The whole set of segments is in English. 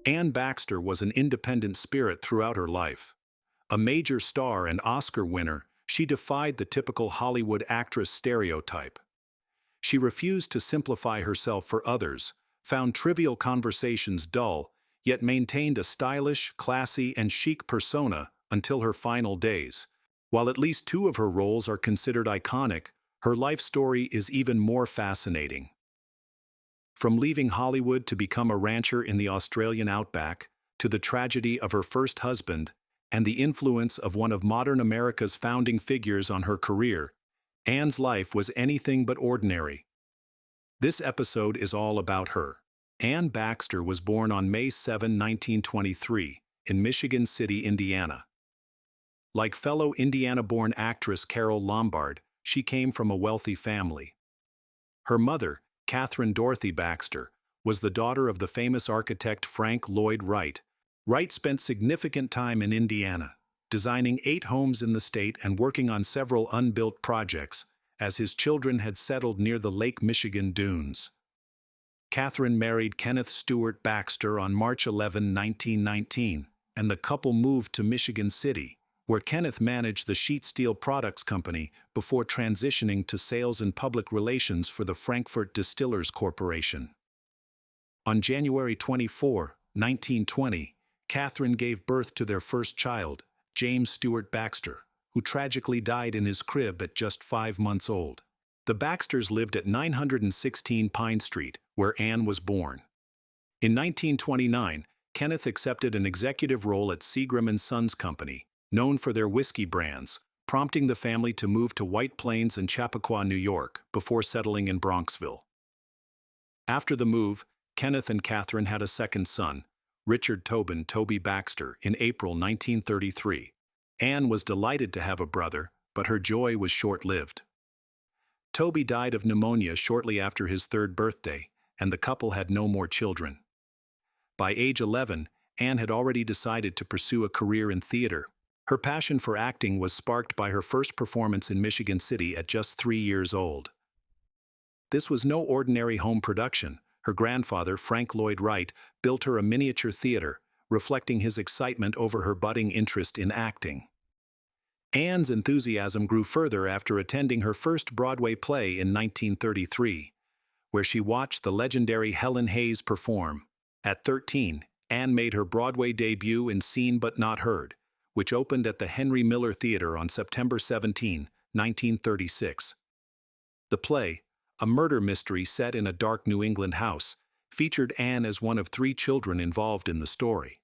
Anne Baxter was an independent spirit throughout her life. A major star and Oscar winner, she defied the typical Hollywood actress stereotype. She refused to simplify herself for others, found trivial conversations dull, yet maintained a stylish, classy, and chic persona until her final days. While at least two of her roles are considered iconic, her life story is even more fascinating. From leaving Hollywood to become a rancher in the Australian outback, to the tragedy of her first husband, and the influence of one of modern America's founding figures on her career, Anne's life was anything but ordinary. This episode is all about her. Anne Baxter was born on May 7, 1923, in Michigan City, Indiana. Like fellow Indiana-born actress Carole Lombard, she came from a wealthy family. Her mother, Catherine Dorothy Baxter, was the daughter of the famous architect Frank Lloyd Wright. Wright spent significant time in Indiana, designing 8 homes in the state and working on several unbuilt projects, as his children had settled near the Lake Michigan dunes. Catherine married Kenneth Stewart Baxter on March 11, 1919, and the couple moved to Michigan City, where Kenneth managed the sheet steel products company before transitioning to sales and public relations for the Frankfurt Distillers Corporation. On January 24, 1920, Catherine gave birth to their first child, James Stewart Baxter, who tragically died in his crib at just 5 months old. The Baxters lived at 916 Pine Street, where Anne was born. In 1929, Kenneth accepted an executive role at Seagram & Sons Company, known for their whiskey brands, prompting the family to move to White Plains and Chappaqua, New York, before settling in Bronxville. After the move, Kenneth and Catherine had a second son, Richard Tobin "Toby" Baxter, in April 1933. Anne was delighted to have a brother, but her joy was short-lived. Toby died of pneumonia shortly after his 3rd birthday, and the couple had no more children. By age 11, Anne had already decided to pursue a career in theater. Her passion for acting was sparked by her first performance in Michigan City at just 3 years old. This was no ordinary home production. Her grandfather, Frank Lloyd Wright, built her a miniature theater, reflecting his excitement over her budding interest in acting. Anne's enthusiasm grew further after attending her first Broadway play in 1933, where she watched the legendary Helen Hayes perform. At 13, Anne made her Broadway debut in Seen But Not Heard, which opened at the Henry Miller Theater on September 17, 1936. The play, a murder mystery set in a dark New England house, featured Anne as one of 3 children involved in the story.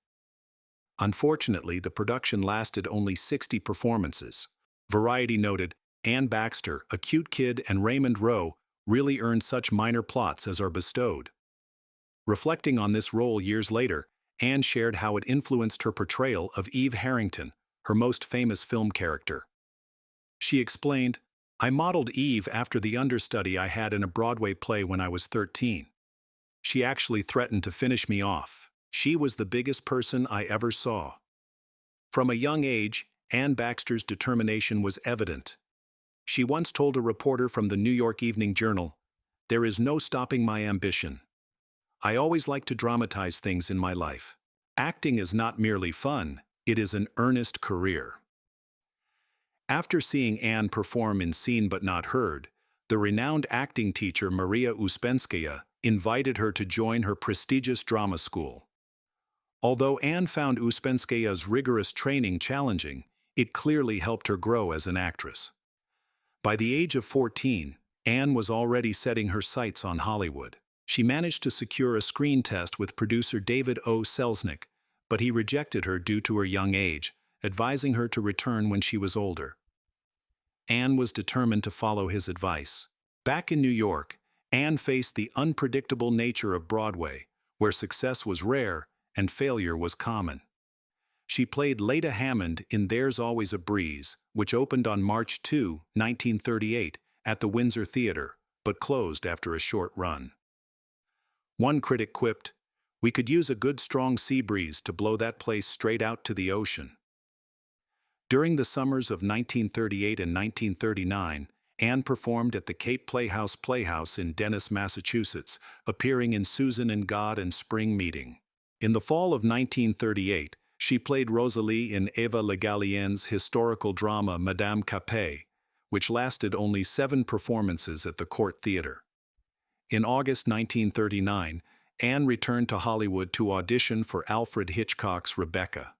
Unfortunately, the production lasted only 60 performances. Variety noted, Anne Baxter, a cute kid, and Raymond Rowe really earned such minor plots as are bestowed. Reflecting on this role years later, Anne shared how it influenced her portrayal of Eve Harrington, her most famous film character. She explained, "I modeled Eve after the understudy I had in a Broadway play when I was 13. She actually threatened to finish me off. She was the biggest person I ever saw." From a young age, Anne Baxter's determination was evident. She once told a reporter from the New York Evening Journal, "There is no stopping my ambition. I always like to dramatize things in my life. Acting is not merely fun, it is an earnest career." After seeing Anne perform in Seen But Not Heard, the renowned acting teacher Maria Uspenskaya invited her to join her prestigious drama school. Although Anne found Uspenskaya's rigorous training challenging, it clearly helped her grow as an actress. By the age of 14, Anne was already setting her sights on Hollywood. She managed to secure a screen test with producer David O. Selznick, but he rejected her due to her young age, advising her to return when she was older. Anne was determined to follow his advice. Back in New York, Anne faced the unpredictable nature of Broadway, where success was rare and failure was common. She played Leda Hammond in There's Always a Breeze, which opened on March 2, 1938, at the Windsor Theater, but closed after a short run. One critic quipped, "We could use a good strong sea breeze to blow that place straight out to the ocean." During the summers of 1938 and 1939, Anne performed at the Cape Playhouse in Dennis, Massachusetts, appearing in Susan and God and Spring Meeting. In the fall of 1938, she played Rosalie in Eva Le Gallienne's historical drama Madame Capet, which lasted only 7 performances at the Court Theatre. In August 1939, Anne returned to Hollywood to audition for Alfred Hitchcock's Rebecca.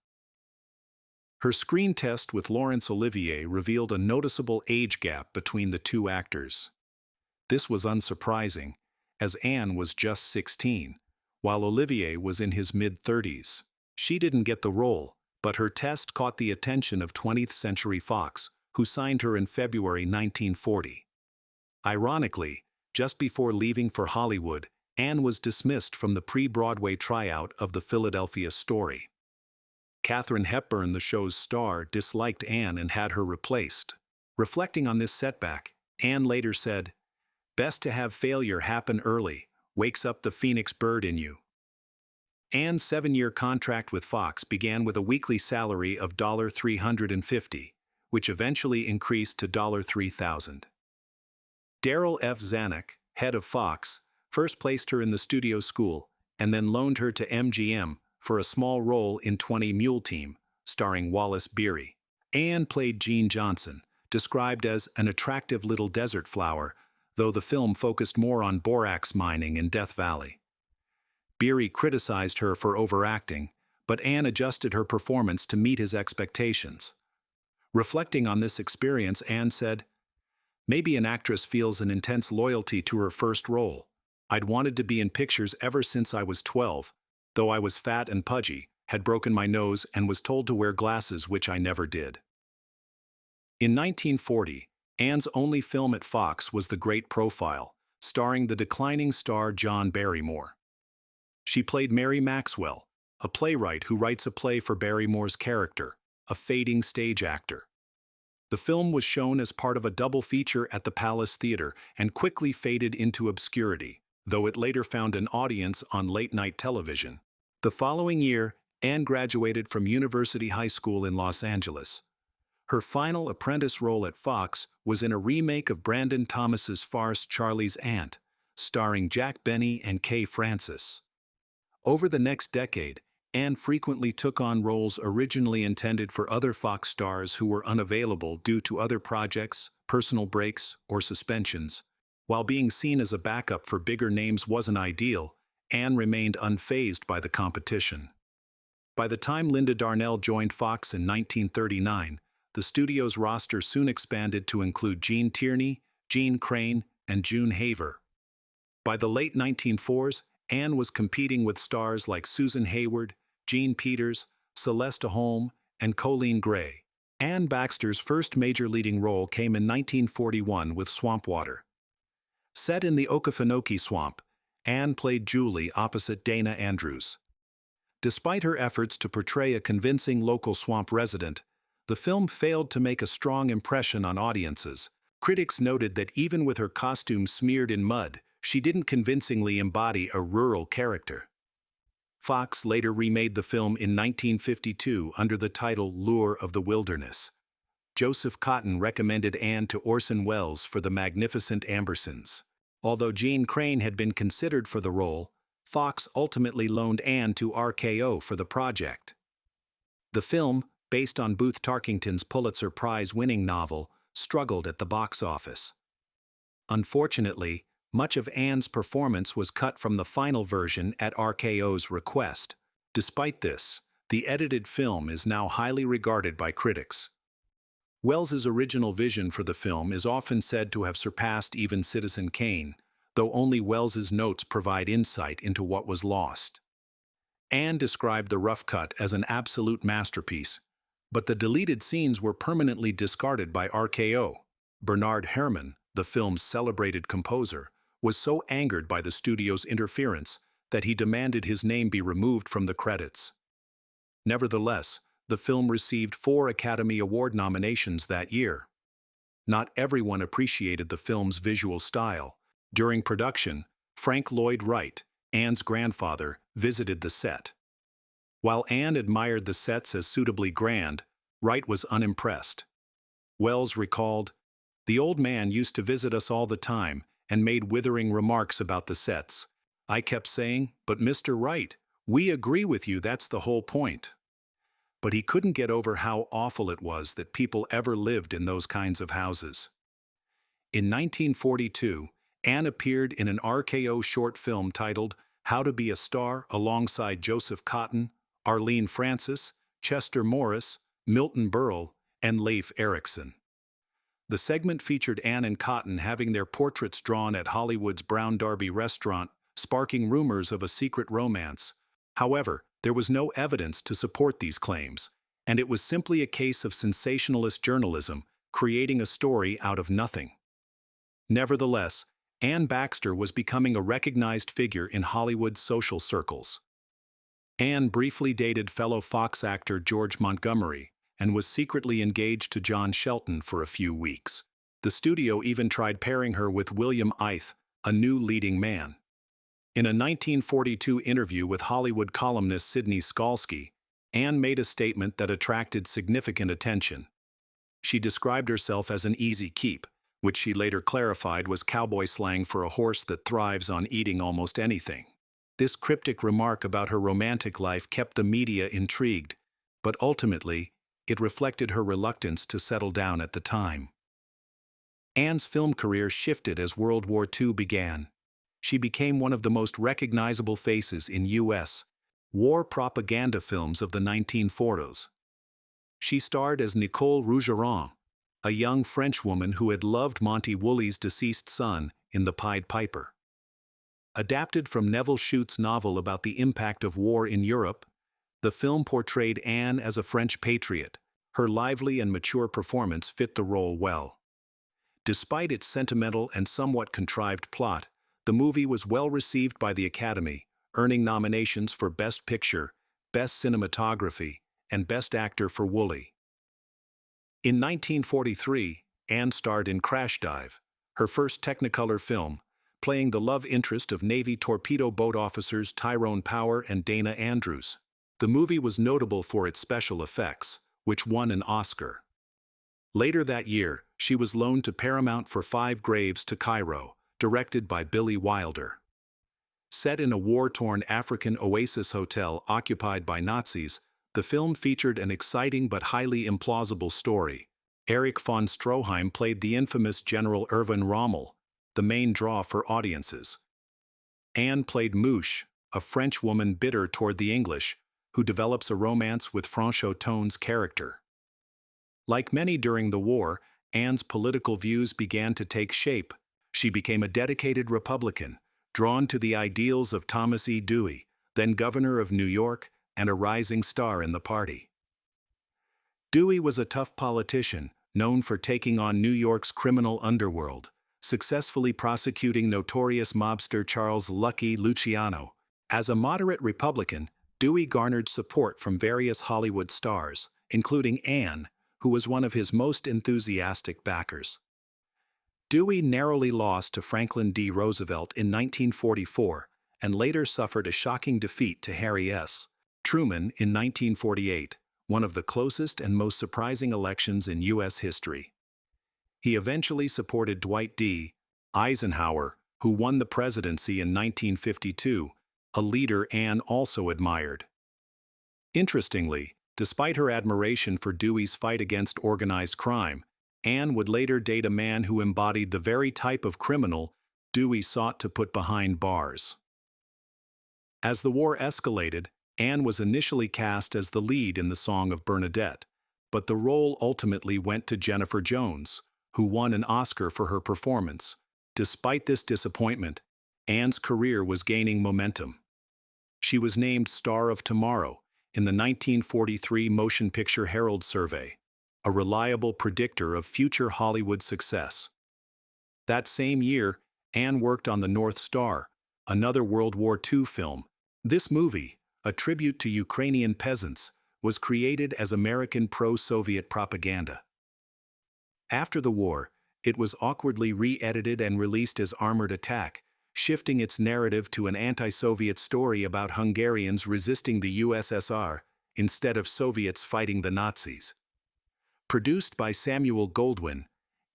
Her screen test with Laurence Olivier revealed a noticeable age gap between the two actors. This was unsurprising, as Anne was just 16, while Olivier was in his mid-30s. She didn't get the role, but her test caught the attention of 20th Century Fox, who signed her in February 1940. Ironically, just before leaving for Hollywood, Anne was dismissed from the pre-Broadway tryout of The Philadelphia Story. Katharine Hepburn, the show's star, disliked Anne and had her replaced. Reflecting on this setback, Anne later said, "Best to have failure happen early, wakes up the phoenix bird in you." Anne's 7-year contract with Fox began with a weekly salary of $350, which eventually increased to $3,000. Darryl F. Zanuck, head of Fox, first placed her in the studio school and then loaned her to MGM for a small role in 20 Mule Team, starring Wallace Beery. Anne played Jean Johnson, described as an attractive little desert flower, though the film focused more on borax mining in Death Valley. Beery criticized her for overacting, but Anne adjusted her performance to meet his expectations. Reflecting on this experience, Anne said, "Maybe an actress feels an intense loyalty to her first role. I'd wanted to be in pictures ever since I was 12, though I was fat and pudgy, had broken my nose, and was told to wear glasses, which I never did." In 1940, Anne's only film at Fox was The Great Profile, starring the declining star John Barrymore. She played Mary Maxwell, a playwright who writes a play for Barrymore's character, a fading stage actor. The film was shown as part of a double feature at the Palace Theatre and quickly faded into obscurity, though it later found an audience on late-night television. The following year, Anne graduated from University High School in Los Angeles. Her final apprentice role at Fox was in a remake of Brandon Thomas's farce Charlie's Aunt, starring Jack Benny and Kay Francis. Over the next decade, Anne frequently took on roles originally intended for other Fox stars who were unavailable due to other projects, personal breaks, or suspensions. While being seen as a backup for bigger names wasn't ideal, Anne remained unfazed by the competition. By the time Linda Darnell joined Fox in 1939, the studio's roster soon expanded to include Gene Tierney, Gene Crane, and June Haver. By the late 1940s, Anne was competing with stars like Susan Hayward, Jean Peters, Celeste Holm, and Colleen Gray. Anne Baxter's first major leading role came in 1941 with Swampwater. Set in the Okefenokee Swamp, Anne played Julie opposite Dana Andrews. Despite her efforts to portray a convincing local swamp resident, the film failed to make a strong impression on audiences. Critics noted that even with her costume smeared in mud, she didn't convincingly embody a rural character. Fox later remade the film in 1952 under the title Lure of the Wilderness. Joseph Cotton recommended Anne to Orson Welles for The Magnificent Ambersons. Although Jean Crane had been considered for the role, Fox ultimately loaned Anne to RKO for the project. The film, based on Booth Tarkington's Pulitzer Prize-winning novel, struggled at the box office. Unfortunately, much of Anne's performance was cut from the final version at RKO's request. Despite this, the edited film is now highly regarded by critics. Welles's original vision for the film is often said to have surpassed even Citizen Kane, though only Welles's notes provide insight into what was lost. Anne described the rough cut as an absolute masterpiece, but the deleted scenes were permanently discarded by RKO. Bernard Herrmann, the film's celebrated composer, was so angered by the studio's interference that he demanded his name be removed from the credits. Nevertheless, the film received 4 Academy Award nominations that year. Not everyone appreciated the film's visual style. During production, Frank Lloyd Wright, Anne's grandfather, visited the set. While Anne admired the sets as suitably grand, Wright was unimpressed. Welles recalled, "The old man used to visit us all the time and made withering remarks about the sets. I kept saying, 'But Mr. Wright, We agree with you, that's the whole point. But he couldn't get over how awful it was that people ever lived in those kinds of houses. In 1942, Anne appeared in an RKO short film titled How to Be a Star alongside Joseph Cotton, Arlene Francis, Chester Morris, Milton Berle, and Leif Erikson. The segment featured Anne and Cotton having their portraits drawn at Hollywood's Brown Derby restaurant, sparking rumors of a secret romance. However, there was no evidence to support these claims, and it was simply a case of sensationalist journalism, creating a story out of nothing. Nevertheless, Anne Baxter was becoming a recognized figure in Hollywood's social circles. Anne briefly dated fellow Fox actor George Montgomery and was secretly engaged to John Shelton for a few weeks. The studio even tried pairing her with William Ith, a new leading man. In a 1942 interview with Hollywood columnist Sidney Skalski, Anne made a statement that attracted significant attention. She described herself as an easy keep, which she later clarified was cowboy slang for a horse that thrives on eating almost anything. This cryptic remark about her romantic life kept the media intrigued, but ultimately, it reflected her reluctance to settle down at the time. Anne's film career shifted as World War II began. She became one of the most recognizable faces in U.S. war propaganda films of the 1940s. She starred as Nicole Rougeron, a young French woman who had loved Monty Woolley's deceased son in The Pied Piper. Adapted from Nevil Shute's novel about the impact of war in Europe, the film portrayed Anne as a French patriot. Her lively and mature performance fit the role well. Despite its sentimental and somewhat contrived plot, the movie was well received by the Academy, earning nominations for Best Picture, Best Cinematography, and Best Actor for Woolley. In 1943, Anne starred in Crash Dive, her first Technicolor film, playing the love interest of Navy torpedo boat officers Tyrone Power and Dana Andrews. The movie was notable for its special effects, which won an Oscar. Later that year, she was loaned to Paramount for Five Graves to Cairo, directed by Billy Wilder. Set in a war-torn African oasis hotel occupied by Nazis, the film featured an exciting but highly implausible story. Erich von Stroheim played the infamous General Erwin Rommel, the main draw for audiences. Anne played Mouche, a French woman bitter toward the English, who develops a romance with Franchoton's character. Like many during the war, Anne's political views began to take shape. She became a dedicated Republican, drawn to the ideals of Thomas E. Dewey, then governor of New York and a rising star in the party. Dewey was a tough politician, known for taking on New York's criminal underworld, successfully prosecuting notorious mobster Charles "Lucky" Luciano. As a moderate Republican, Dewey garnered support from various Hollywood stars, including Anne, who was one of his most enthusiastic backers. Dewey narrowly lost to Franklin D. Roosevelt in 1944 and later suffered a shocking defeat to Harry S. Truman in 1948, one of the closest and most surprising elections in U.S. history. He eventually supported Dwight D. Eisenhower, who won the presidency in 1952, a leader Anne also admired. Interestingly, despite her admiration for Dewey's fight against organized crime, Anne would later date a man who embodied the very type of criminal Dewey sought to put behind bars. As the war escalated, Anne was initially cast as the lead in The Song of Bernadette, but the role ultimately went to Jennifer Jones, who won an Oscar for her performance. Despite this disappointment, Anne's career was gaining momentum. She was named Star of Tomorrow in the 1943 Motion Picture Herald Survey, a reliable predictor of future Hollywood success. That same year, Anne worked on The North Star, another World War II film. This movie, a tribute to Ukrainian peasants, was created as American pro-Soviet propaganda. After the war, it was awkwardly re-edited and released as Armored Attack, shifting its narrative to an anti-Soviet story about Hungarians resisting the USSR instead of Soviets fighting the Nazis. Produced by Samuel Goldwyn,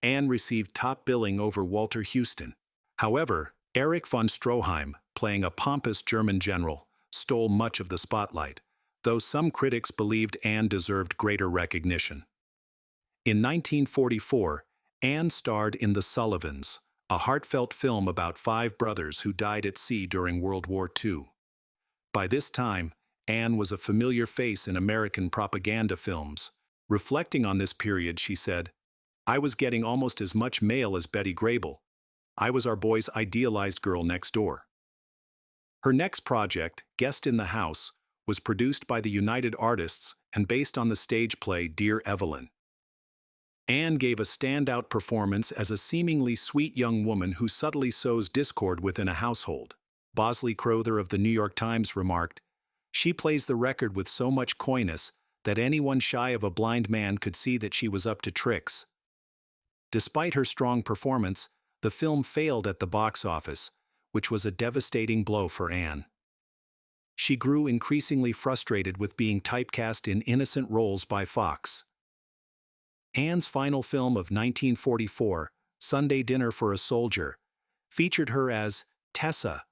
Anne received top billing over Walter Huston. However, Erich von Stroheim, playing a pompous German general, stole much of the spotlight, though some critics believed Anne deserved greater recognition. In 1944, Anne starred in The Sullivans, a heartfelt film about 5 brothers who died at sea during World War II. By this time, Anne was a familiar face in American propaganda films. Reflecting on this period, she said, "I was getting almost as much mail as Betty Grable. I was our boys' idealized girl next door." Her next project, Guest in the House, was produced by the United Artists and based on the stage play Dear Evelyn. Anne gave a standout performance as a seemingly sweet young woman who subtly sows discord within a household. Bosley Crowther of the New York Times remarked, "She plays the record with so much coyness that anyone shy of a blind man could see that she was up to tricks." Despite her strong performance, the film failed at the box office, which was a devastating blow for Anne. She grew increasingly frustrated with being typecast in innocent roles by Fox. Anne's final film of 1944, Sunday Dinner for a Soldier, featured her as Tessa,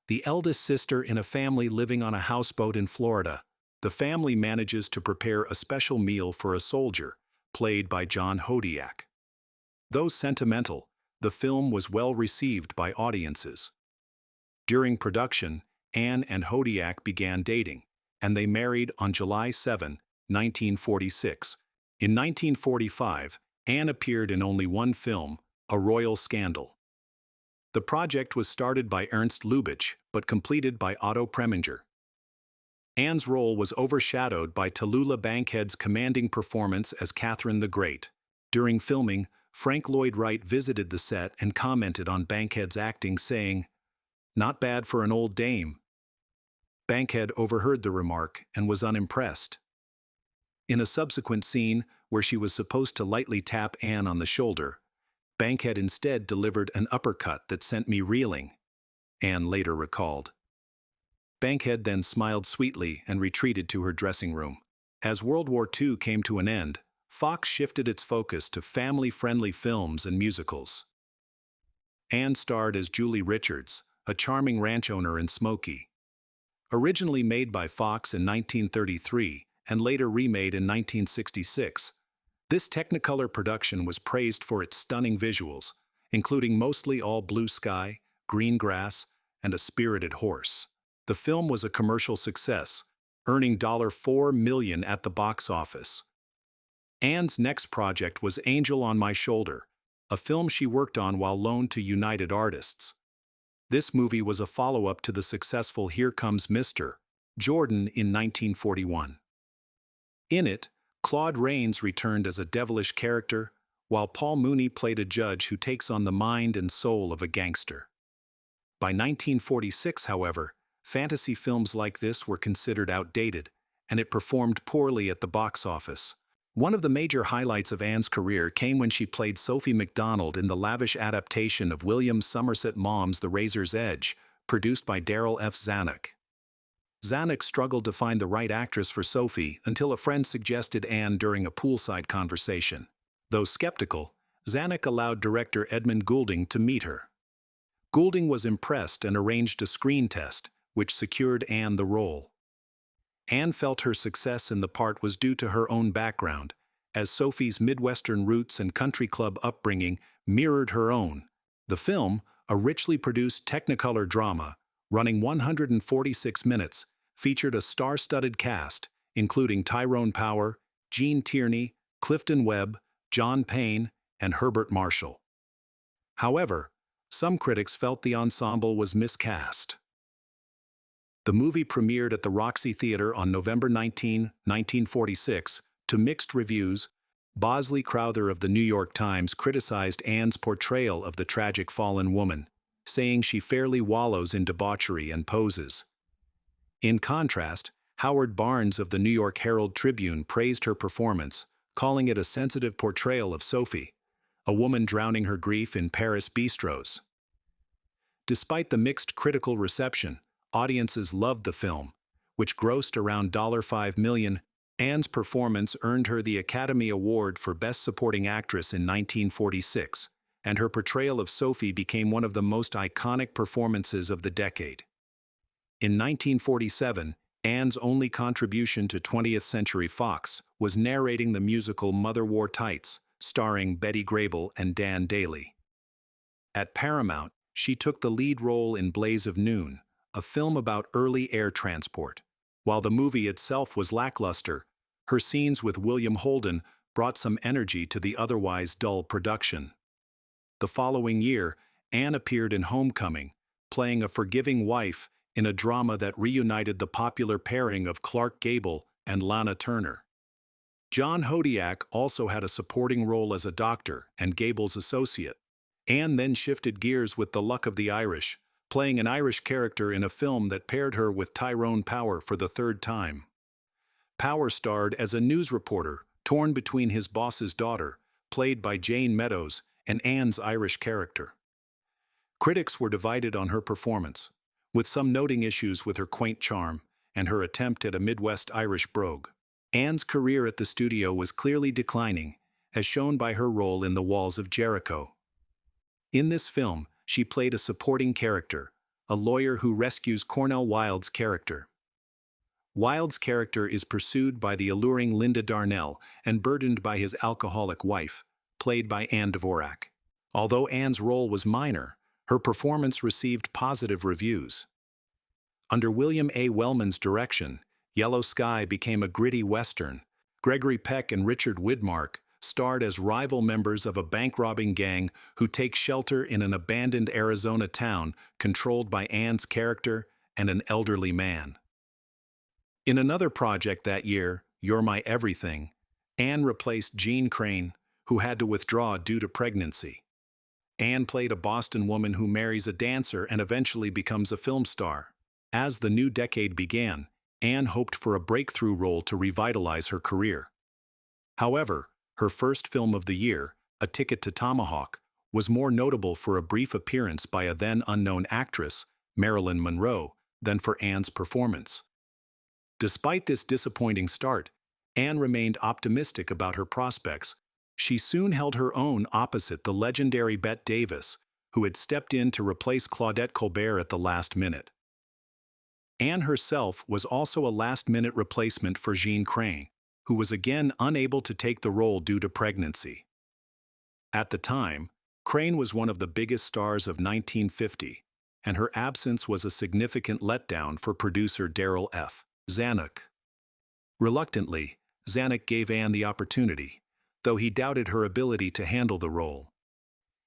the eldest sister in a family living on a houseboat in Florida. The family manages to prepare a special meal for a soldier, played by John Hodiak. Though sentimental, the film was well received by audiences. During production, Anne and Hodiak began dating, and they married on July 7, 1946. In 1945, Anne appeared in only one film, A Royal Scandal. The project was started by Ernst Lubitsch, but completed by Otto Preminger. Anne's role was overshadowed by Tallulah Bankhead's commanding performance as Catherine the Great. During filming, Frank Lloyd Wright visited the set and commented on Bankhead's acting, saying, "Not bad for an old dame." Bankhead overheard the remark and was unimpressed. In a subsequent scene, where she was supposed to lightly tap Anne on the shoulder, Bankhead instead delivered an uppercut that sent me reeling, Anne later recalled. Bankhead then smiled sweetly and retreated to her dressing room. As World War II came to an end, Fox shifted its focus to family-friendly films and musicals. Anne starred as Julie Richards, a charming ranch owner in Smokey. Originally made by Fox in 1933 and later remade in 1966, this Technicolor production was praised for its stunning visuals, including mostly all blue sky, green grass, and a spirited horse. The film was a commercial success, earning $4 million at the box office. Anne's next project was Angel on My Shoulder, a film she worked on while loaned to United Artists. This movie was a follow-up to the successful Here Comes Mr. Jordan in 1941. In it, Claude Rains returned as a devilish character, while Paul Mooney played a judge who takes on the mind and soul of a gangster. By 1946, however, fantasy films like this were considered outdated, and it performed poorly at the box office. One of the major highlights of Anne's career came when she played Sophie MacDonald in the lavish adaptation of William Somerset Maugham's The Razor's Edge, produced by Darryl F. Zanuck. Zanuck struggled to find the right actress for Sophie until a friend suggested Anne during a poolside conversation. Though skeptical, Zanuck allowed director Edmund Goulding to meet her. Goulding was impressed and arranged a screen test, which secured Anne the role. Anne felt her success in the part was due to her own background, as Sophie's Midwestern roots and country club upbringing mirrored her own. The film, a richly produced Technicolor drama, running 146 minutes, featured a star-studded cast, including Tyrone Power, Gene Tierney, Clifton Webb, John Payne, and Herbert Marshall. However, some critics felt the ensemble was miscast. The movie premiered at the Roxy Theater on November 19, 1946, to mixed reviews. Bosley Crowther of the New York Times criticized Anne's portrayal of the tragic fallen woman, saying she fairly wallows in debauchery and poses. In contrast, Howard Barnes of the New York Herald Tribune praised her performance, calling it a sensitive portrayal of Sophie, a woman drowning her grief in Paris bistros. Despite the mixed critical reception, audiences loved the film, which grossed around $5 million. Anne's performance earned her the Academy Award for Best Supporting Actress in 1946, and her portrayal of Sophie became one of the most iconic performances of the decade. In 1947, Anne's only contribution to 20th Century Fox was narrating the musical Mother Wore Tights, starring Betty Grable and Dan Dailey. At Paramount, she took the lead role in Blaze of Noon, a film about early air transport. While the movie itself was lackluster, her scenes with William Holden brought some energy to the otherwise dull production. The following year, Anne appeared in Homecoming, playing a forgiving wife in a drama that reunited the popular pairing of Clark Gable and Lana Turner. John Hodiak also had a supporting role as a doctor and Gable's associate. Anne then shifted gears with The Luck of the Irish, playing an Irish character in a film that paired her with Tyrone Power for the third time. Power starred as a news reporter, torn between his boss's daughter, played by Jane Meadows, and Anne's Irish character. Critics were divided on her performance, with some noting issues with her quaint charm and her attempt at a Midwest Irish brogue. Anne's career at the studio was clearly declining, as shown by her role in The Walls of Jericho. In this film, she played a supporting character, a lawyer who rescues Cornel Wilde's character. Wilde's character is pursued by the alluring Linda Darnell and burdened by his alcoholic wife, played by Anne Dvorak. Although Anne's role was minor, her performance received positive reviews. Under William A. Wellman's direction, Yellow Sky became a gritty western. Gregory Peck and Richard Widmark starred as rival members of a bank-robbing gang who take shelter in an abandoned Arizona town controlled by Anne's character and an elderly man. In another project that year, You're My Everything, Anne replaced Jean Crane, who had to withdraw due to pregnancy. Anne played a Boston woman who marries a dancer and eventually becomes a film star. As the new decade began, Anne hoped for a breakthrough role to revitalize her career. However, her first film of the year, A Ticket to Tomahawk, was more notable for a brief appearance by a then-unknown actress, Marilyn Monroe, than for Anne's performance. Despite this disappointing start, Anne remained optimistic about her prospects. She soon held her own opposite the legendary Bette Davis, who had stepped in to replace Claudette Colbert at the last minute. Anne herself was also a last-minute replacement for Jean Crane, who was again unable to take the role due to pregnancy. At the time, Crane was one of the biggest stars of 1950, and her absence was a significant letdown for producer Darryl F. Zanuck. Reluctantly, Zanuck gave Anne the opportunity, though he doubted her ability to handle the role.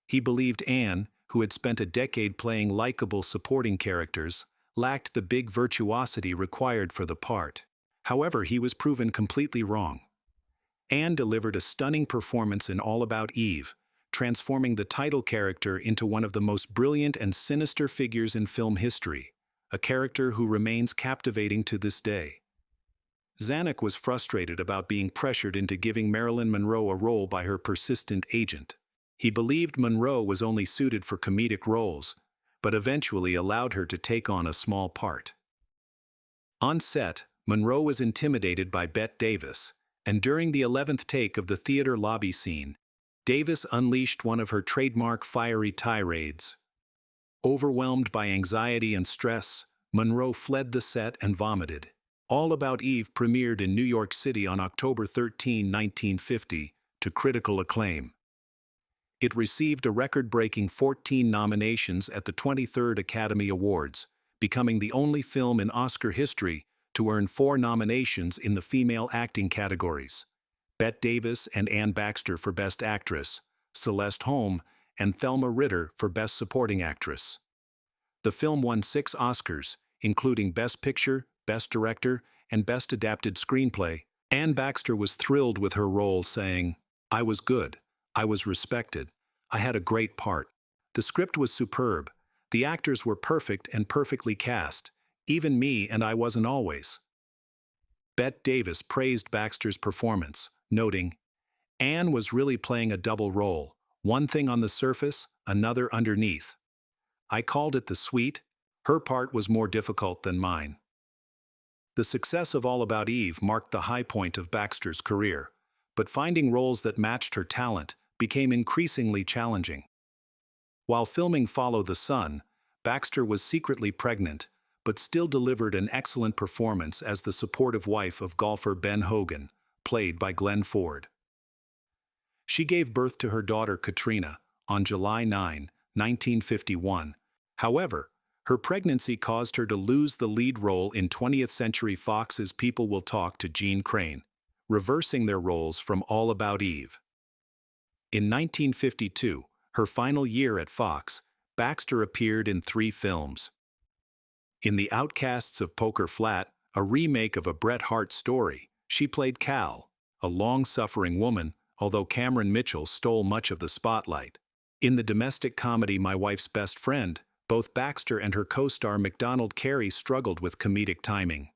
He believed Anne, who had spent a decade playing likable supporting characters, lacked the big virtuosity required for the part. However, he was proven completely wrong. Anne delivered a stunning performance in All About Eve, transforming the title character into one of the most brilliant and sinister figures in film history, a character who remains captivating to this day. Zanuck was frustrated about being pressured into giving Marilyn Monroe a role by her persistent agent. He believed Monroe was only suited for comedic roles, but eventually allowed her to take on a small part. On set, Monroe was intimidated by Bette Davis, and during the 11th take of the theater lobby scene, Davis unleashed one of her trademark fiery tirades. Overwhelmed by anxiety and stress, Monroe fled the set and vomited. All About Eve premiered in New York City on October 13, 1950, to critical acclaim. It received a record-breaking 14 nominations at the 23rd Academy Awards, becoming the only film in Oscar history to earn 4 nominations in the female acting categories: Bette Davis and Anne Baxter for Best Actress, Celeste Holm and Thelma Ritter for Best Supporting Actress. The film won 6 Oscars, including Best Picture, Best Director, and Best Adapted Screenplay. Anne Baxter was thrilled with her role, saying, "I was good. I was respected. I had a great part. The script was superb. The actors were perfect and perfectly cast. Even me, and I wasn't always." Bette Davis praised Baxter's performance, noting, "Anne was really playing a double role, one thing on the surface, another underneath. I called it the suite. Her part was more difficult than mine." The success of All About Eve marked the high point of Baxter's career, but finding roles that matched her talent became increasingly challenging. While filming Follow the Sun, Baxter was secretly pregnant, but still delivered an excellent performance as the supportive wife of golfer Ben Hogan, played by Glenn Ford. She gave birth to her daughter Katrina on July 9, 1951. However, her pregnancy caused her to lose the lead role in 20th Century Fox's People Will Talk to Gene Crane, reversing their roles from All About Eve. In 1952, her final year at Fox, Baxter appeared in 3 films. In The Outcasts of Poker Flat, a remake of a Bret Hart story, she played Cal, a long-suffering woman, although Cameron Mitchell stole much of the spotlight. In the domestic comedy My Wife's Best Friend, both Baxter and her co-star MacDonald Carey struggled with comedic timing.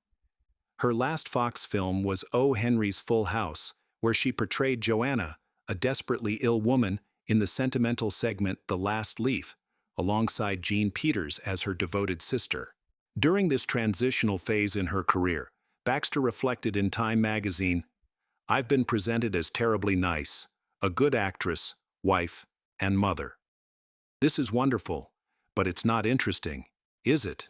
Her last Fox film was O. Henry's Full House, where she portrayed Joanna, a desperately ill woman, in the sentimental segment The Last Leaf, alongside Jean Peters as her devoted sister. During this transitional phase in her career, Baxter reflected in Time magazine, "I've been presented as terribly nice, a good actress, wife, and mother. This is wonderful, but it's not interesting, is it?"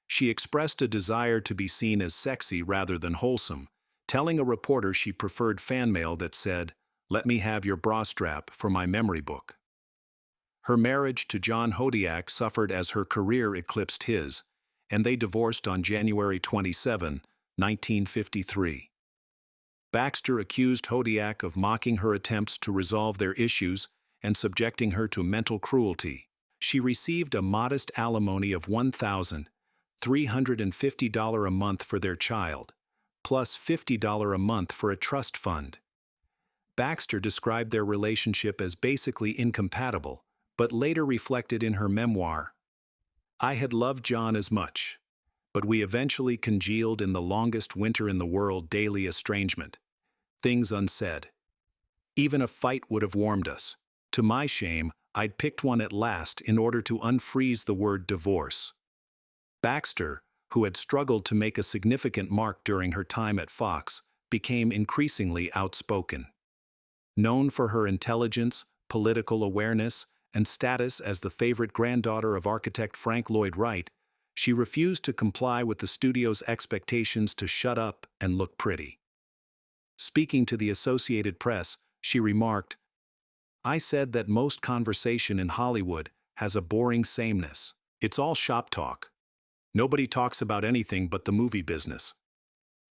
She expressed a desire to be seen as sexy rather than wholesome, telling a reporter she preferred fan mail that said, "Let me have your bra strap for my memory book." Her marriage to John Hodiak suffered as her career eclipsed his, and they divorced on January 27, 1953. Baxter accused Hodiak of mocking her attempts to resolve their issues and subjecting her to mental cruelty. She received a modest alimony of $1,350 a month for their child, plus $50 a month for a trust fund. Baxter described their relationship as basically incompatible, but later reflected in her memoir, "I had loved John as much, but we eventually congealed in the longest winter in the world daily estrangement. Things unsaid. Even a fight would have warmed us. To my shame, I'd picked one at last in order to unfreeze the word divorce." Baxter, who had struggled to make a significant mark during her time at Fox, became increasingly outspoken. Known for her intelligence, political awareness, and status as the favorite granddaughter of architect Frank Lloyd Wright, she refused to comply with the studio's expectations to shut up and look pretty. Speaking to the Associated Press, she remarked, "I said that most conversation in Hollywood has a boring sameness. It's all shop talk. Nobody talks about anything but the movie business.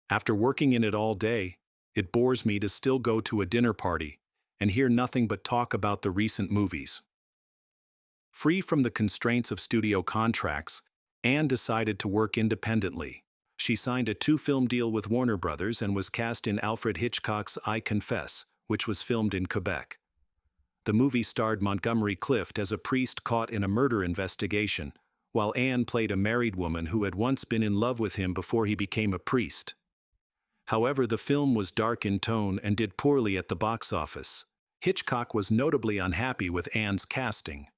After working in it all day, it bores me to still go to a dinner party and hear nothing but talk about the recent movies." Free from the constraints of studio contracts, Anne decided to work independently. She signed a 2-film deal with Warner Brothers and was cast in Alfred Hitchcock's I Confess, which was filmed in Quebec. The movie starred Montgomery Clift as a priest caught in a murder investigation, while Anne played a married woman who had once been in love with him before he became a priest. However, the film was dark in tone and did poorly at the box office. Hitchcock was notably unhappy with Anne's casting.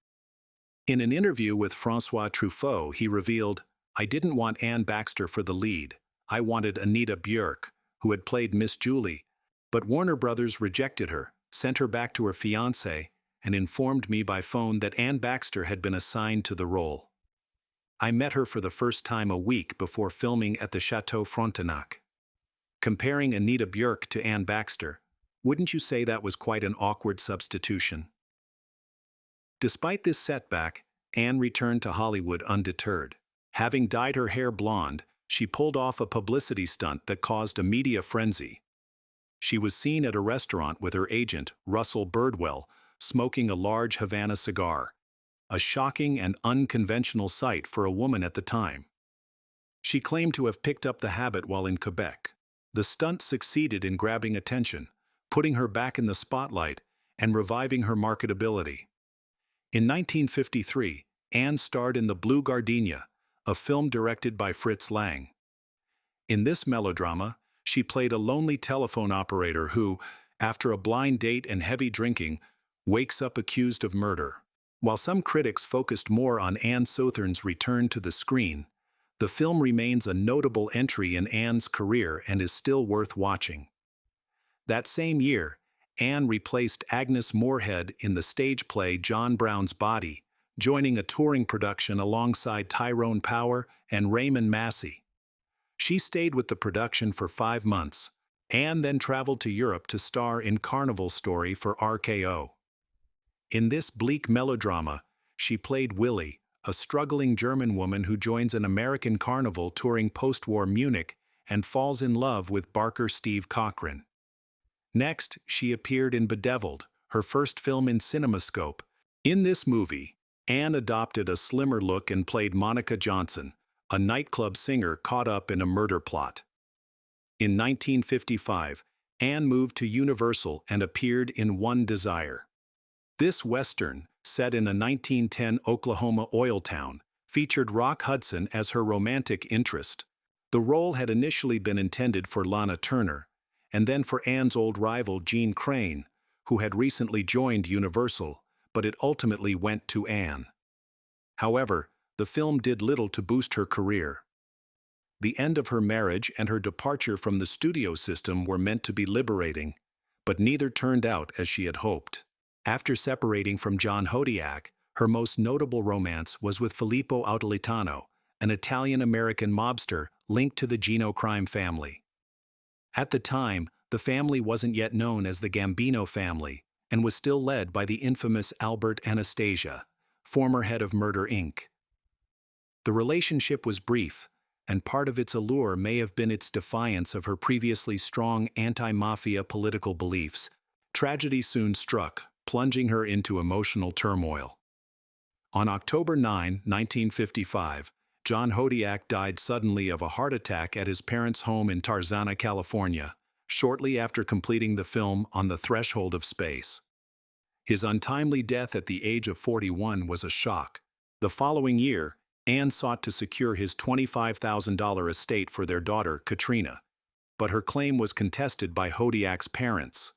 In an interview with François Truffaut, he revealed, "I didn't want Anne Baxter for the lead. I wanted Anita Björk, who had played Miss Julie, but Warner Brothers rejected her, sent her back to her fiancé, and informed me by phone that Anne Baxter had been assigned to the role. I met her for the first time a week before filming at the Chateau Frontenac." Comparing Anita Björk to Anne Baxter, wouldn't you say that was quite an awkward substitution? Despite this setback, Anne returned to Hollywood undeterred. Having dyed her hair blonde, she pulled off a publicity stunt that caused a media frenzy. She was seen at a restaurant with her agent, Russell Birdwell, smoking a large Havana cigar, a shocking and unconventional sight for a woman at the time. She claimed to have picked up the habit while in Quebec. The stunt succeeded in grabbing attention, putting her back in the spotlight, and reviving her marketability. In 1953, Anne starred in The Blue Gardenia, a film directed by Fritz Lang. In this melodrama, she played a lonely telephone operator who, after a blind date and heavy drinking, wakes up accused of murder. While some critics focused more on Anne Sothern's return to the screen, the film remains a notable entry in Anne's career and is still worth watching. That same year, Anne replaced Agnes Moorehead in the stage play John Brown's Body, joining a touring production alongside Tyrone Power and Raymond Massey. She stayed with the production for 5 months, and then traveled to Europe to star in Carnival Story for RKO. In this bleak melodrama, she played Willie, a struggling German woman who joins an American carnival touring post-war Munich and falls in love with Barker Steve Cochran. Next, she appeared in Bedeviled, her first film in CinemaScope. In this movie, Anne adopted a slimmer look and played Monica Johnson, a nightclub singer caught up in a murder plot. In 1955, Anne moved to Universal and appeared in One Desire. This Western, set in a 1910 Oklahoma oil town, featured Rock Hudson as her romantic interest. The role had initially been intended for Lana Turner, and then for Anne's old rival Jean Crane, who had recently joined Universal, but it ultimately went to Anne. However, the film did little to boost her career. The end of her marriage and her departure from the studio system were meant to be liberating, but neither turned out as she had hoped. After separating from John Hodiak, her most notable romance was with Filippo Autolitano, an Italian-American mobster linked to the Gino crime family. At the time, the family wasn't yet known as the Gambino family and was still led by the infamous Albert Anastasia, former head of Murder, Inc. The relationship was brief, and part of its allure may have been its defiance of her previously strong anti-mafia political beliefs. Tragedy soon struck, plunging her into emotional turmoil. On October 9, 1955, John Hodiak died suddenly of a heart attack at his parents' home in Tarzana, California, shortly after completing the film On the Threshold of Space. His untimely death at the age of 41 was a shock. The following year, Anne sought to secure his $25,000 estate for their daughter, Katrina, but her claim was contested by Hodiak's parents.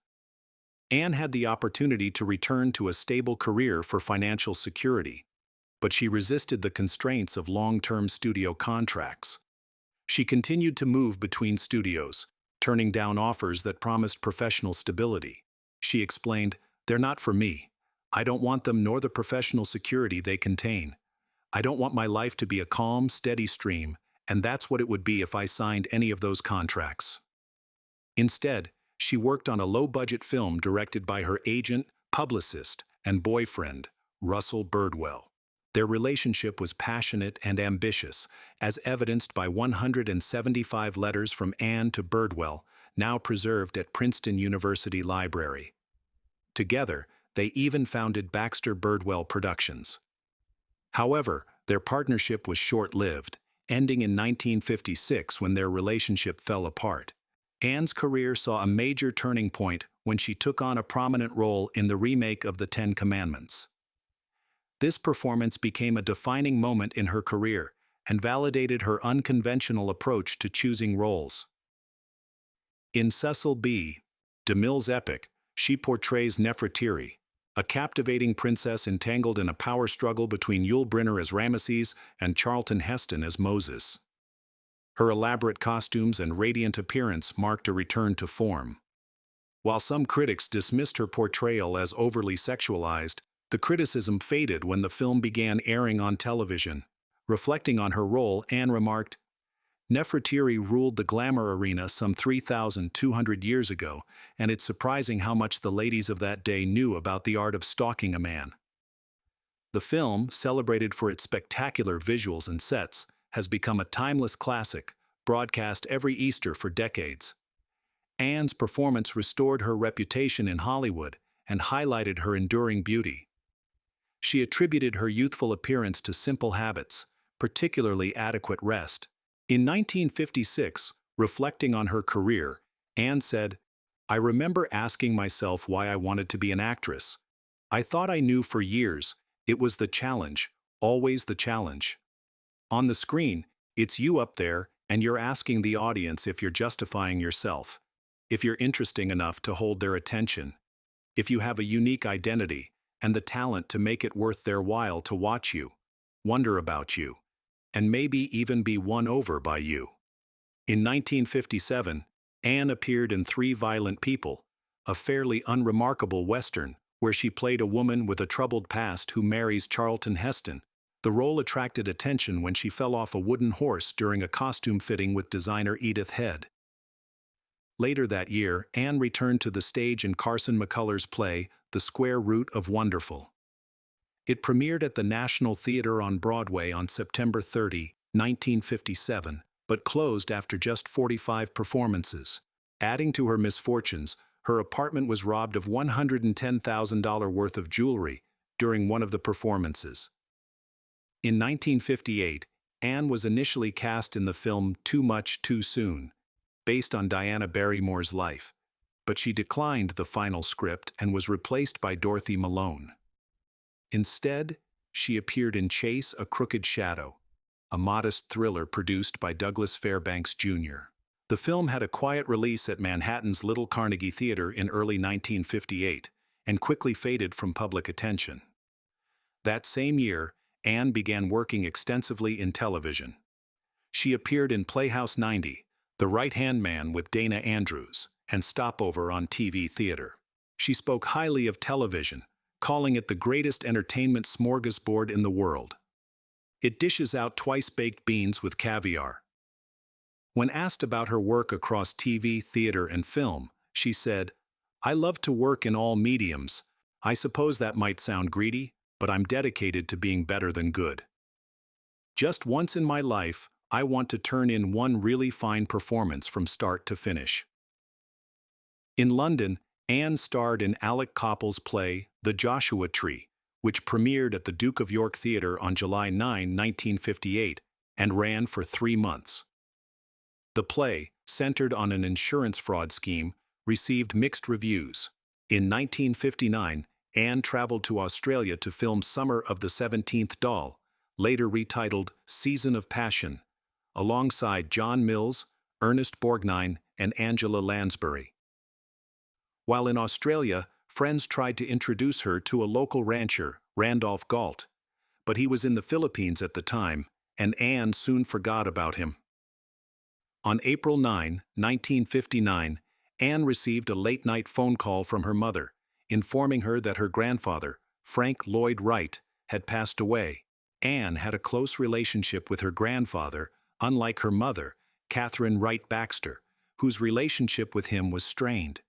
Anne had the opportunity to return to a stable career for financial security, but she resisted the constraints of long-term studio contracts. She continued to move between studios, turning down offers that promised professional stability. She explained, "They're not for me. I don't want them nor the professional security they contain. I don't want my life to be a calm, steady stream, and that's what it would be if I signed any of those contracts." Instead, she worked on a low-budget film directed by her agent, publicist, and boyfriend, Russell Birdwell. Their relationship was passionate and ambitious, as evidenced by 175 letters from Anne to Birdwell, now preserved at Princeton University Library. Together, they even founded Baxter Birdwell Productions. However, their partnership was short-lived, ending in 1956 when their relationship fell apart. Anne's career saw a major turning point when she took on a prominent role in the remake of The Ten Commandments. This performance became a defining moment in her career and validated her unconventional approach to choosing roles. In Cecil B. DeMille's epic, she portrays Nefretiri, a captivating princess entangled in a power struggle between Yul Brynner as Ramesses and Charlton Heston as Moses. Her elaborate costumes and radiant appearance marked a return to form. While some critics dismissed her portrayal as overly sexualized, the criticism faded when the film began airing on television. Reflecting on her role, Anne remarked, "Nefretiri ruled the glamour arena some 3,200 years ago, and it's surprising how much the ladies of that day knew about the art of stalking a man." The film, celebrated for its spectacular visuals and sets, has become a timeless classic, broadcast every Easter for decades. Anne's performance restored her reputation in Hollywood and highlighted her enduring beauty. She attributed her youthful appearance to simple habits, particularly adequate rest. In 1956, reflecting on her career, Anne said, "I remember asking myself why I wanted to be an actress. I thought I knew for years. It was the challenge, always the challenge. On the screen, it's you up there, and you're asking the audience if you're justifying yourself, if you're interesting enough to hold their attention, if you have a unique identity, and the talent to make it worth their while to watch you, wonder about you, and maybe even be won over by you." In 1957, Anne appeared in Three Violent People, a fairly unremarkable Western, where she played a woman with a troubled past who marries Charlton Heston. The role attracted attention when she fell off a wooden horse during a costume fitting with designer Edith Head. Later that year, Anne returned to the stage in Carson McCullers' play, The Square Root of Wonderful. It premiered at the National Theatre on Broadway on September 30, 1957, but closed after just 45 performances. Adding to her misfortunes, her apartment was robbed of $110,000 worth of jewelry during one of the performances. In 1958, Anne was initially cast in the film Too Much, Too Soon, based on Diana Barrymore's life, but she declined the final script and was replaced by Dorothy Malone. Instead, she appeared in Chase, A Crooked Shadow, a modest thriller produced by Douglas Fairbanks Jr. The film had a quiet release at Manhattan's Little Carnegie Theater in early 1958 and quickly faded from public attention. That same year, Anne began working extensively in television. She appeared in Playhouse 90, The Right-Hand Man with Dana Andrews, and Stopover on TV Theater. She spoke highly of television, calling it the greatest entertainment smorgasbord in the world. It dishes out twice-baked beans with caviar. When asked about her work across TV, theater, and film, she said, "I love to work in all mediums. I suppose that might sound greedy, but I'm dedicated to being better than good. Just once in my life, I want to turn in one really fine performance from start to finish." In London, Anne starred in Alec Copple's play, The Joshua Tree, which premiered at the Duke of York Theatre on July 9, 1958, and ran for 3 months. The play, centered on an insurance fraud scheme, received mixed reviews. In 1959, Anne traveled to Australia to film Summer of the 17th Doll, later retitled Season of Passion, alongside John Mills, Ernest Borgnine, and Angela Lansbury. While in Australia, friends tried to introduce her to a local rancher, Randolph Galt, but he was in the Philippines at the time, and Anne soon forgot about him. On April 9, 1959, Anne received a late-night phone call from her mother, informing her that her grandfather, Frank Lloyd Wright, had passed away. Anne had a close relationship with her grandfather, unlike her mother, Catherine Wright Baxter, whose relationship with him was strained.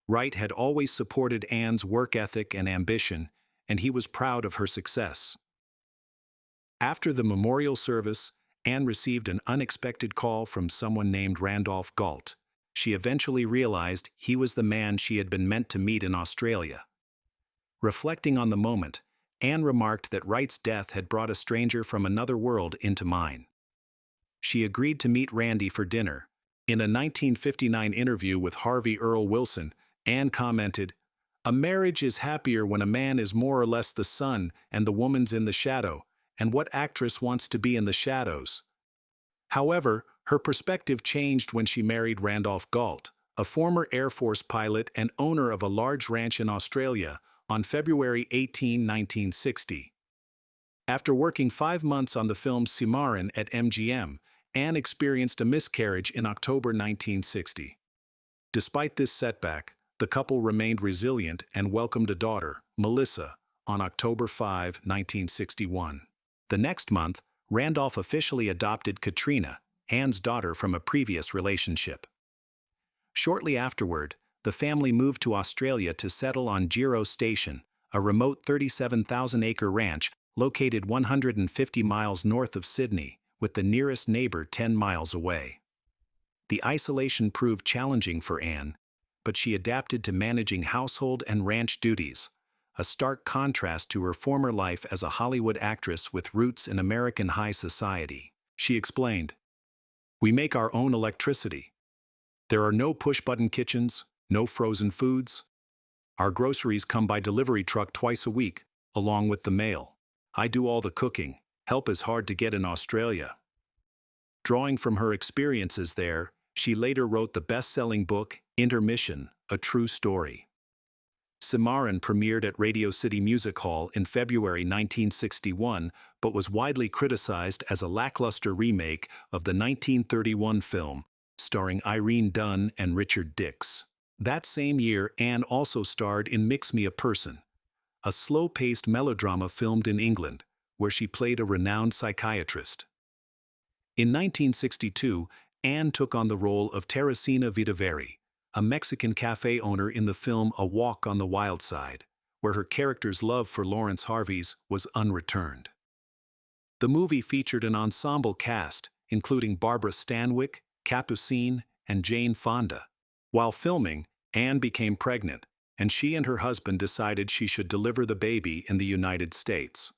Wright had always supported Anne's work ethic and ambition, and he was proud of her success. After the memorial service, Anne received an unexpected call from someone named Randolph Galt. She eventually realized he was the man she had been meant to meet in Australia. Reflecting on the moment, Anne remarked that Wright's death had brought a stranger from another world into mine. She agreed to meet Randy for dinner. In a 1959 interview with Harvey Earl Wilson, Anne commented, "A marriage is happier when a man is more or less the sun and the woman's in the shadow, and what actress wants to be in the shadows?" However, her perspective changed when she married Randolph Galt, a former Air Force pilot and owner of a large ranch in Australia, on February 18, 1960. After working 5 months on the film Cimarron at MGM, Anne experienced a miscarriage in October 1960. Despite this setback, the couple remained resilient and welcomed a daughter, Melissa, on October 5, 1961. The next month, Randolph officially adopted Katrina, Anne's daughter from a previous relationship. Shortly afterward, the family moved to Australia to settle on Giro Station, a remote 37,000-acre ranch located 150 miles north of Sydney, with the nearest neighbor 10 miles away. The isolation proved challenging for Anne, but she adapted to managing household and ranch duties, a stark contrast to her former life as a Hollywood actress with roots in American high society. She explained, "We make our own electricity. There are no push-button kitchens, no frozen foods. Our groceries come by delivery truck twice a week, along with the mail. I do all the cooking. Help is hard to get in Australia." Drawing from her experiences there, she later wrote the best-selling book, Intermission, A True Story. Cimarron premiered at Radio City Music Hall in February 1961, but was widely criticized as a lackluster remake of the 1931 film, starring Irene Dunne and Richard Dix. That same year, Anne also starred in Mix Me a Person, a slow-paced melodrama filmed in England, where she played a renowned psychiatrist. In 1962, Anne took on the role of Teresina Vitaveri, a Mexican cafe owner in the film A Walk on the Wild Side, where her character's love for Lawrence Harvey's was unreturned. The movie featured an ensemble cast, including Barbara Stanwyck, Capucine, and Jane Fonda. While filming, Anne became pregnant, and she and her husband decided she should deliver the baby in the United States.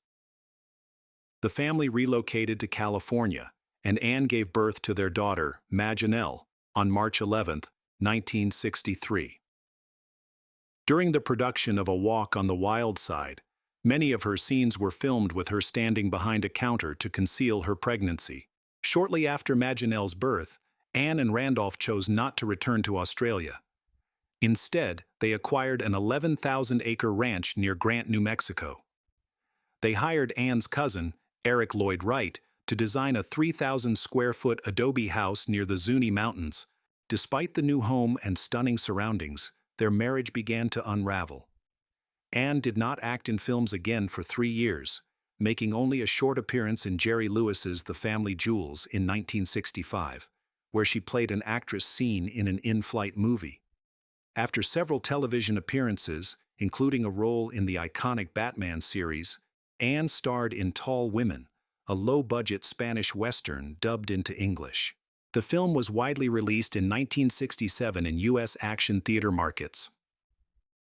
The family relocated to California, and Anne gave birth to their daughter, Maginelle, on March 11, 1963. During the production of A Walk on the Wild Side, many of her scenes were filmed with her standing behind a counter to conceal her pregnancy. Shortly after Maginelle's birth, Anne and Randolph chose not to return to Australia. Instead, they acquired an 11,000-acre ranch near Grant, New Mexico. They hired Anne's cousin, Eric Lloyd Wright, to design a 3,000-square-foot adobe house near the Zuni Mountains. Despite the new home and stunning surroundings, their marriage began to unravel. Anne did not act in films again for 3 years, making only a short appearance in Jerry Lewis's The Family Jewels in 1965, where she played an actress seen in an in-flight movie. After several television appearances, including a role in the iconic Batman series, Anne starred in Tall Women, a low-budget Spanish Western dubbed into English. The film was widely released in 1967 in U.S. action theater markets.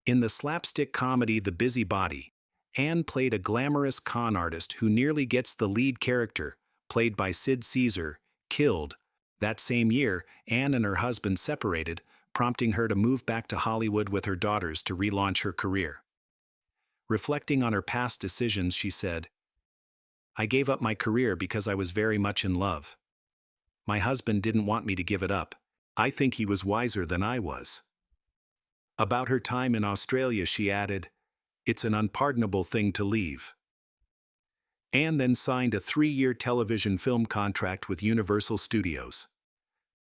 In the slapstick comedy The Busybody, Anne played a glamorous con artist who nearly gets the lead character, played by Sid Caesar, killed. That same year, Anne and her husband separated, prompting her to move back to Hollywood with her daughters to relaunch her career. Reflecting on her past decisions, she said, "I gave up my career because I was very much in love. My husband didn't want me to give it up. I think he was wiser than I was." About her time in Australia, she added, "It's an unpardonable thing to leave." Anne then signed a 3-year television film contract with Universal Studios.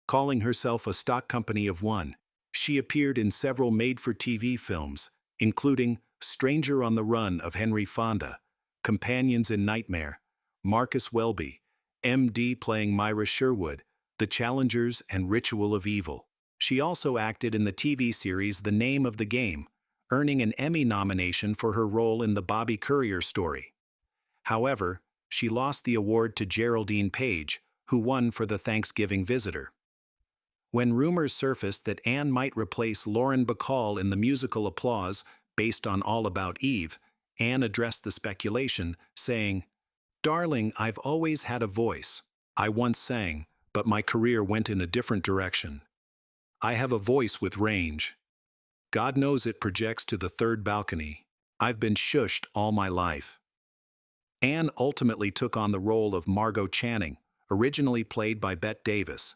Calling herself a stock company of one, she appeared in several made-for-TV films, including Stranger on the Run of Henry Fonda, Companions in Nightmare, Marcus Welby, M.D. playing Myra Sherwood, The Challengers, and Ritual of Evil. She also acted in the TV series The Name of the Game, earning an Emmy nomination for her role in the Bobby Courier story. However, she lost the award to Geraldine Page, who won for The Thanksgiving Visitor. When rumors surfaced that Anne might replace Lauren Bacall in the musical Applause based on All About Eve, Anne addressed the speculation, saying, "Darling, I've always had a voice. I once sang, but my career went in a different direction. I have a voice with range. God knows it projects to the third balcony. I've been shushed all my life." Anne ultimately took on the role of Margot Channing, originally played by Bette Davis.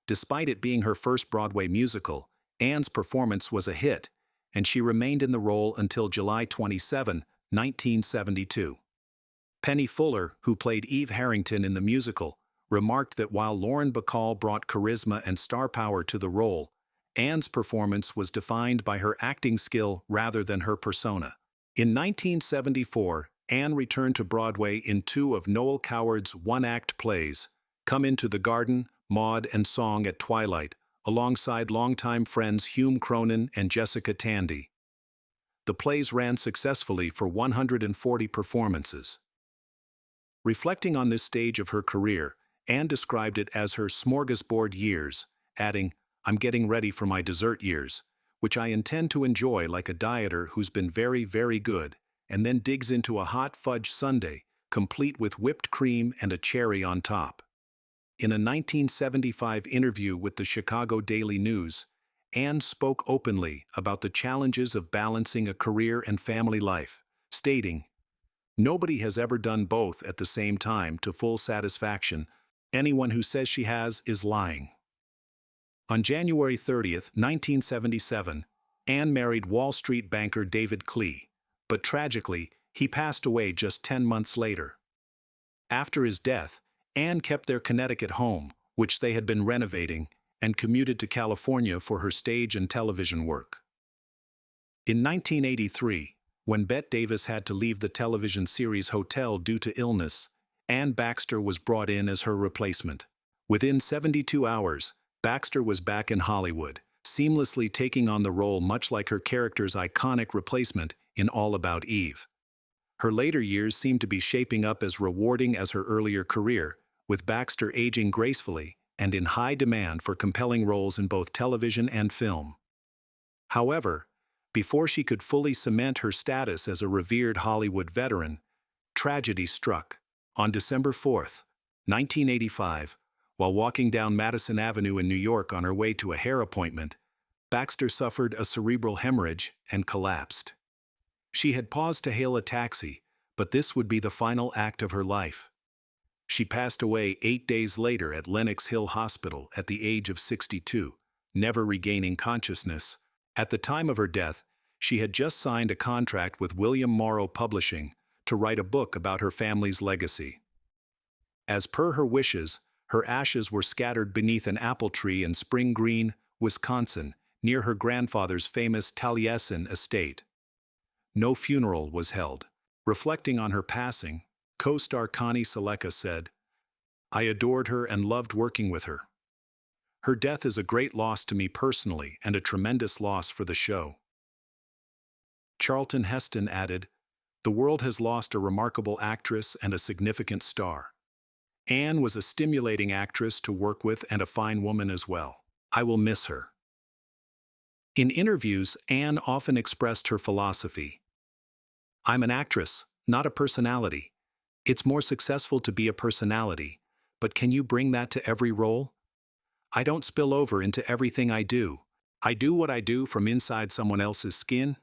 Despite it being her first Broadway musical, Anne's performance was a hit, and she remained in the role until July 27, 1972. Penny Fuller, who played Eve Harrington in the musical, remarked that while Lauren Bacall brought charisma and star power to the role, Anne's performance was defined by her acting skill rather than her persona. In 1974, Anne returned to Broadway in 2 of Noel Coward's one-act plays, Come Into the Garden, Maud, and Song at Twilight, alongside longtime friends Hume Cronin and Jessica Tandy. The plays ran successfully for 140 performances. Reflecting on this stage of her career, Anne described it as her smorgasbord years, adding, "I'm getting ready for my dessert years, which I intend to enjoy like a dieter who's been very, very good, and then digs into a hot fudge sundae, complete with whipped cream and a cherry on top." In a 1975 interview with the Chicago Daily News, Anne spoke openly about the challenges of balancing a career and family life, stating, "Nobody has ever done both at the same time to full satisfaction. Anyone who says she has is lying." On January 30, 1977, Anne married Wall Street banker David Klee, but tragically, he passed away just 10 months later. After his death, Anne kept their Connecticut home, which they had been renovating, and commuted to California for her stage and television work. In 1983, when Bette Davis had to leave the television series Hotel due to illness, Anne Baxter was brought in as her replacement. Within 72 hours, Baxter was back in Hollywood, seamlessly taking on the role much like her character's iconic replacement in All About Eve. Her later years seemed to be shaping up as rewarding as her earlier career, with Baxter aging gracefully and in high demand for compelling roles in both television and film. However, before she could fully cement her status as a revered Hollywood veteran, tragedy struck. On December 4, 1985, while walking down Madison Avenue in New York on her way to a hair appointment, Baxter suffered a cerebral hemorrhage and collapsed. She had paused to hail a taxi, but this would be the final act of her life. She passed away 8 days later at Lenox Hill Hospital at the age of 62, never regaining consciousness. At the time of her death, she had just signed a contract with William Morrow Publishing to write a book about her family's legacy. As per her wishes, her ashes were scattered beneath an apple tree in Spring Green, Wisconsin, near her grandfather's famous Taliesin estate. No funeral was held. Reflecting on her passing, co-star Connie Sellecca said, "I adored her and loved working with her. Her death is a great loss to me personally and a tremendous loss for the show." Charlton Heston added, "The world has lost a remarkable actress and a significant star. Anne was a stimulating actress to work with and a fine woman as well. I will miss her." In interviews, Anne often expressed her philosophy. "I'm an actress, not a personality. It's more successful to be a personality, but can you bring that to every role? I don't spill over into everything I do. I do what I do from inside someone else's skin,